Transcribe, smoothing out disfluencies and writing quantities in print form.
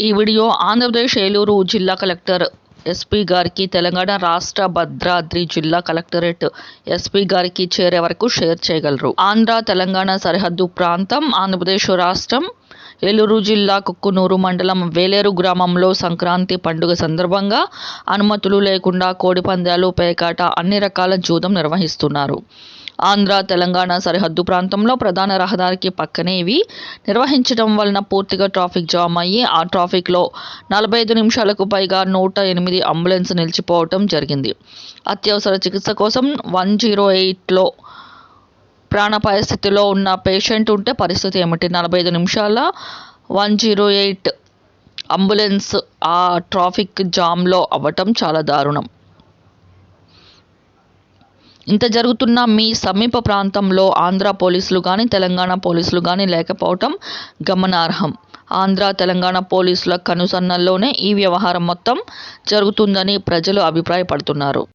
ఈ వీడియో ఆంధ్రప్రదేశ్ ఏలూరు జిల్లా collector SP గారికి, తెలంగాణ రాష్ట్ర భద్రాద్రి జిల్లా కలెక్టరేట్ ఎస్పీ గారికి చేరే వరకు షేర్ చేయగలరు. ఆంధ్ర తెలంగాణ సరిహద్దు ప్రాంతం ఆంధ్రప్రదేశ్ రాష్ట్రం ఏలూరు జిల్లా కుక్కునూరు మండలం వేలేరు గ్రామంలో సంక్రాంతి పండుగ సందర్భంగా అనుమతులు లేకుండా కోడిపందాలు, పేకాట, అన్ని రకాల జూదం నిర్వహిస్తున్నారు. ఆంధ్ర తెలంగాణ సరిహద్దు ప్రాంతంలో ప్రధాన రహదారికి పక్కనే ఇవి నిర్వహించడం వలన పూర్తిగా ట్రాఫిక్ జామ్ అయ్యి ఆ ట్రాఫిక్లో 45 నిమిషాలకు పైగా 108 అంబులెన్స్ నిలిచిపోవటం జరిగింది. అత్యవసర చికిత్స కోసం 108లో ప్రాణాపాయ స్థితిలో ఉన్న పేషెంట్ ఉంటే పరిస్థితి ఏమిటి? 45 నిమిషాల 108 అంబులెన్స్ ఆ ట్రాఫిక్ జామ్లో అవ్వటం చాలా దారుణం. ఇంత జరుగుతున్న మీ సమీప ప్రాంతంలో ఆంధ్ర పోలీసులు కానీ, తెలంగాణ పోలీసులు కానీ లేకపోవటం గమనార్హం. ఆంధ్ర తెలంగాణ పోలీసుల కనుసన్నల్లోనే ఈ వ్యవహారం మొత్తం జరుగుతుందని ప్రజలు అభిప్రాయపడుతున్నారు.